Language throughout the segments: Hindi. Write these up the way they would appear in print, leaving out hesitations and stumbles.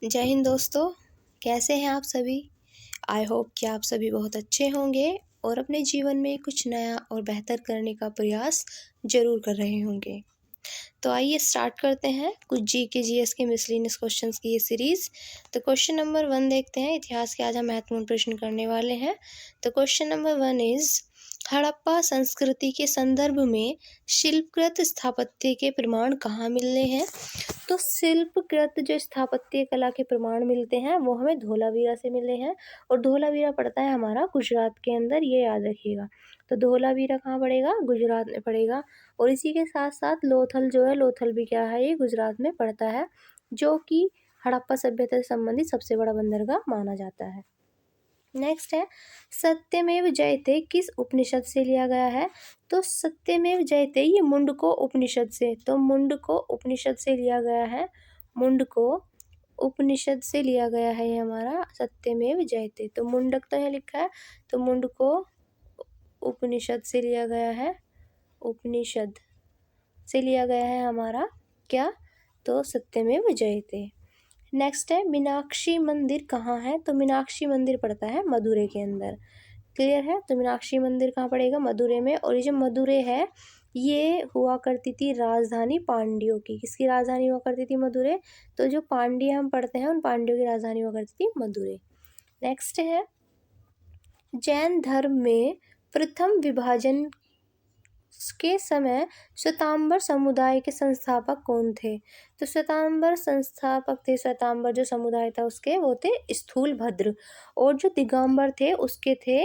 जय हिंद दोस्तों। कैसे हैं आप सभी। आई होप कि आप सभी बहुत अच्छे होंगे और अपने जीवन में कुछ नया और बेहतर करने का प्रयास जरूर कर रहे होंगे। तो आइए स्टार्ट करते हैं कुछ जी के जीएस के मिसलिनियस क्वेश्चंस की ये सीरीज। तो क्वेश्चन नंबर 1 देखते हैं। इतिहास के आज हम महत्वपूर्ण प्रश्न करने वाले हैं। तो क्वेश्चन नंबर 1 इज हड़प्पा संस्कृति के संदर्भ में शिल्पकृत स्थापत्य के प्रमाण कहाँ मिलते हैं। तो शिल्पकृत जो स्थापत्य कला के प्रमाण मिलते हैं वो हमें धोलावीरा से मिले हैं और धोलावीरा पड़ता है हमारा गुजरात के अंदर, ये याद रखिएगा। तो धोलावीरा कहाँ पड़ेगा, गुजरात में पड़ेगा। और इसी के साथ साथ लोथल जो है, लोथल भी क्या है, ये गुजरात में पड़ता है, जो कि हड़प्पा सभ्यता से संबंधित सबसे बड़ा बंदरगाह माना जाता है। नेक्स्ट है सत्यमेव जयते किस उपनिषद से लिया गया है। तो सत्यमेव जयते ये मुंडको उपनिषद से, तो मुंडको उपनिषद से लिया गया है। मुंडको उपनिषद से लिया गया है ये हमारा सत्यमेव जयते। तो मुंडक तो यहाँ लिखा है, तो मुंडको उपनिषद से लिया गया है, उपनिषद से लिया गया है हमारा क्या, तो सत्यमेव जयते। नेक्स्ट है मीनाक्षी मंदिर कहाँ है। तो मीनाक्षी मंदिर पड़ता है मदुरै के अंदर। क्लियर है। तो मीनाक्षी मंदिर कहाँ पड़ेगा, मदुरै में। और ये जो मदुरै है ये हुआ करती थी राजधानी पांड्यों की। किसकी राजधानी हुआ करती थी, मदुरै। तो जो पांड्य हम पढ़ते हैं उन पांड्यों की राजधानी हुआ करती थी मदुरै। नेक्स्ट है जैन धर्म में प्रथम विभाजन के समय श्वेतांबर समुदाय के संस्थापक कौन थे। तो श्वेतांबर संस्थापक थे, श्वेतांबर जो समुदाय था उसके, वो थे स्थूलभद्र। और जो दिगंबर थे उसके थे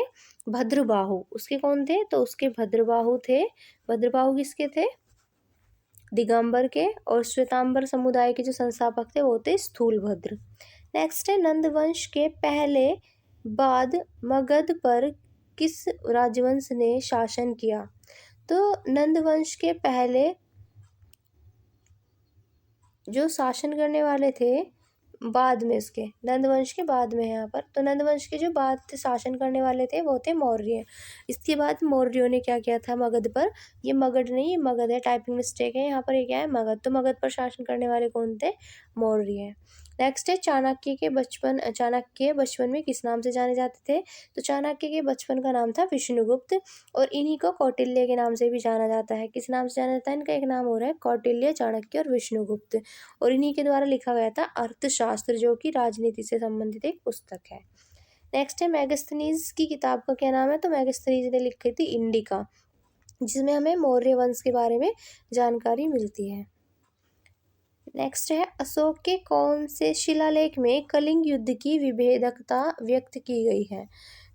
भद्रबाहु। उसके कौन थे, तो उसके भद्रबाहु थे। भद्रबाहु किसके थे, दिगंबर के। और श्वेतांबर समुदाय के जो संस्थापक थे वो थे स्थूलभद्र। नेक्स्ट है नंदवंश के पहले बाद मगध पर किस राजवंश ने शासन किया। तो नंदवंश के पहले जो शासन करने वाले थे, बाद में इसके, नंदवंश के बाद में है यहाँ पर। तो नंदवंश के जो बाद शासन करने वाले थे वो थे मौर्य। इसके बाद मौर्यों ने क्या किया था मगध पर, ये मगध नहीं, ये मगध है, टाइपिंग मिस्टेक है यहाँ पर, ये क्या है, मगध। तो मगध पर शासन करने वाले कौन थे, मौर्य। नेक्स्ट है चाणक्य बचपन में किस नाम से जाने जाते थे। तो चाणक्य के बचपन का नाम था विष्णुगुप्त। और इन्हीं को कौटिल्य के नाम से भी जाना जाता है। किस नाम से जाना जाता है, इनका एक नाम हो रहा है कौटिल्य, चाणक्य और विष्णुगुप्त। और इन्हीं के द्वारा लिखा गया था अर्थशास्त्र, जो कि राजनीति से संबंधित एक पुस्तक है। नेक्स्ट है मैगस्थनीज की किताब का क्या नाम है। तो मैगस्थनीज ने लिखी थी इंडिका, जिसमें हमें मौर्य वंश के बारे में जानकारी मिलती है। नेक्स्ट है अशोक के कौन से शिलालेख में कलिंग युद्ध की विभेदकता व्यक्त की गई है।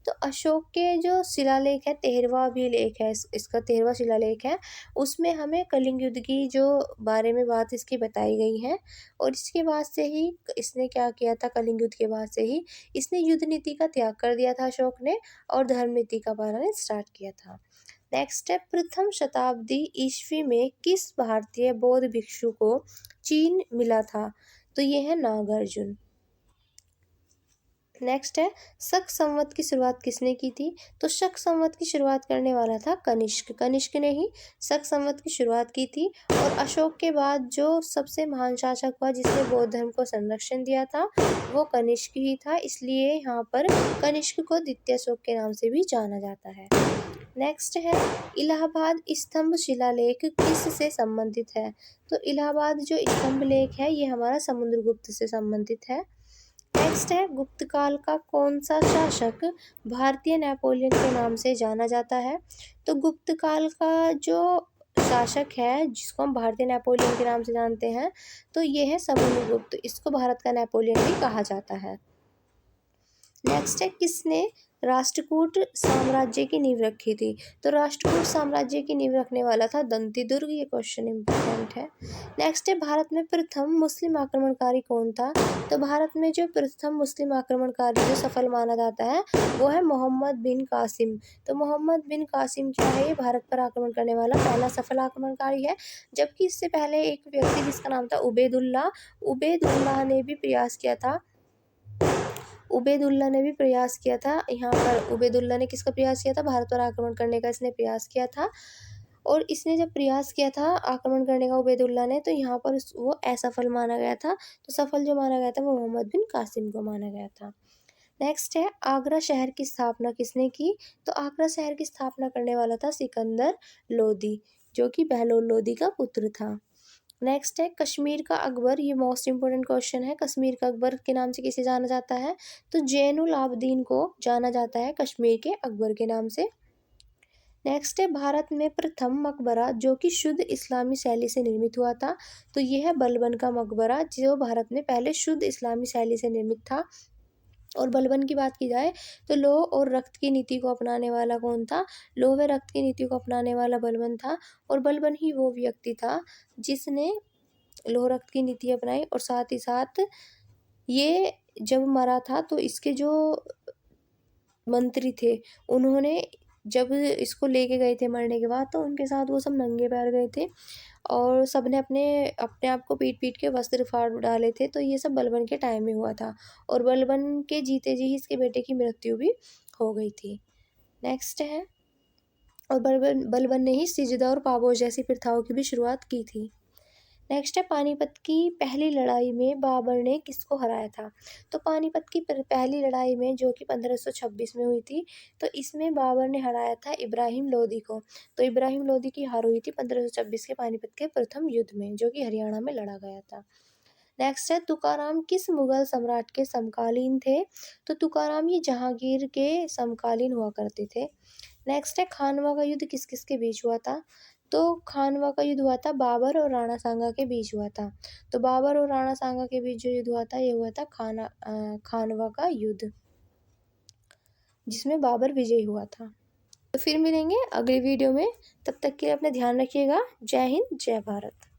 तो अशोक के जो शिलालेख है, 13वां भी लेख है, इसका 13वां शिलालेख है, उसमें हमें कलिंग युद्ध की जो बारे में बात इसकी बताई गई है। और इसके बाद से ही इसने क्या किया था, कलिंग युद्ध के बाद से ही इसने युद्ध नीति का त्याग कर दिया था अशोक ने, और धर्म नीति का पालन स्टार्ट किया था। नेक्स्ट है प्रथम शताब्दी ईस्वी में किस भारतीय बौद्ध भिक्षु को चीन मिला था। तो ये है नागार्जुन। नेक्स्ट है शक संवत की शुरुआत किसने की थी। तो शक संवत की शुरुआत करने वाला था कनिष्क। कनिष्क ने ही शक संवत की शुरुआत की थी। और अशोक के बाद जो सबसे महान शासक हुआ जिसने बौद्ध धर्म को संरक्षण दिया था वो कनिष्क ही था, इसलिए यहाँ पर कनिष्क को द्वितीय अशोक के नाम से भी जाना जाता है। नेक्स्ट है इलाहाबाद स्तंभ शिलालेख किस से संबंधित है। तो इलाहाबाद जो स्तंभ लेख है ये हमारा समुद्रगुप्त से संबंधित है। नेक्स्ट है गुप्त काल का कौन सा शासक भारतीय नेपोलियन के नाम से जाना जाता है। तो गुप्त काल का जो शासक है जिसको हम भारतीय नेपोलियन के नाम से जानते हैं, तो ये है समुद्रगुप्त। इसको भारत का नेपोलियन भी कहा जाता है। नेक्स्ट है किसने राष्ट्रकूट साम्राज्य की नींव रखी थी। तो राष्ट्रकूट साम्राज्य की नींव रखने वाला था दंतीदुर्ग। ये क्वेश्चन इंपॉर्टेंट है। नेक्स्ट है भारत में प्रथम मुस्लिम आक्रमणकारी कौन था। तो भारत में जो प्रथम मुस्लिम आक्रमणकारी जो सफल माना जाता है वो है मोहम्मद बिन कासिम। तो मोहम्मद बिन कासिम क्या है, ये भारत पर आक्रमण करने वाला पहला सफल आक्रमणकारी है। जबकि इससे पहले एक व्यक्ति जिसका नाम था उबैदुल्लाह ने भी प्रयास किया था। उबैदुल्लाह ने भी प्रयास किया था। यहाँ पर उबैदुल्लाह ने किसका प्रयास किया था, भारत पर आक्रमण करने का इसने प्रयास किया था। और इसने जब प्रयास किया था आक्रमण करने का उबैदुल्ला ने, तो यहाँ पर वो असफल माना गया था। तो सफल जो माना गया था वो मोहम्मद बिन कासिम को माना गया था। नेक्स्ट है आगरा शहर की स्थापना किसने की? तो आगरा शहर की स्थापना करने वाला था सिकंदर लोदी, जो कि बहलोल लोदी का पुत्र था। नेक्स्ट है कश्मीर का अकबर। ये मोस्ट इंपोर्टेंट क्वेश्चन है। कश्मीर का अकबर के नाम से किसे जाना जाता है? तो जैनुल आबदीन को जाना जाता है कश्मीर के अकबर के नाम से। नेक्स्ट है भारत में प्रथम मकबरा जो कि शुद्ध इस्लामी शैली से निर्मित हुआ था। तो यह है बलबन का मकबरा, जो भारत में पहले शुद्ध इस्लामी शैली से निर्मित था। और बलबन की बात की जाए तो लौह और रक्त की नीति को अपनाने वाला कौन था? लौह व रक्त की नीति को अपनाने वाला बलबन था। और बलबन ही वो व्यक्ति था जिसने लौह रक्त की नीति अपनाई। और साथ ही साथ ये जब मरा था तो इसके जो मंत्री थे, उन्होंने जब इसको लेके गए थे मरने के बाद, तो उनके साथ वो सब नंगे पैर गए थे और सबने अपने अपने आप को पीट पीट के वस्त्र फाड़ डाले थे। तो ये सब बलबन के टाइम में हुआ था और बलबन के जीते जी ही इसके बेटे की मृत्यु भी हो गई थी। नेक्स्ट है, और बलबन ने ही सिजदा और पाबोश जैसी प्रथाओं की भी शुरुआत की थी। नेक्स्ट है पानीपत की पहली लड़ाई में बाबर ने किसको हराया था? तो पानीपत की पहली लड़ाई में, जो कि 1526 में हुई थी, तो इसमें बाबर ने हराया था इब्राहिम लोदी को। तो इब्राहिम लोदी की हार हुई थी 1526 के पानीपत के प्रथम युद्ध में, जो कि हरियाणा में लड़ा गया था। नेक्स्ट है तुकाराम किस मुगल सम्राट के समकालीन थे? तो तुकाराम ये जहांगीर के समकालीन हुआ करते थे। नेक्स्ट है खानवा का युद्ध किस किस के बीच हुआ था? तो खानवा का युद्ध हुआ था बाबर और राणा सांगा के बीच हुआ था। तो बाबर और राणा सांगा के बीच जो युद्ध हुआ था, ये हुआ था खानवा का युद्ध, जिसमें बाबर विजयी हुआ था। तो फिर मिलेंगे अगली वीडियो में, तब तक के लिए अपना ध्यान रखिएगा। जय हिंद, जय भारत।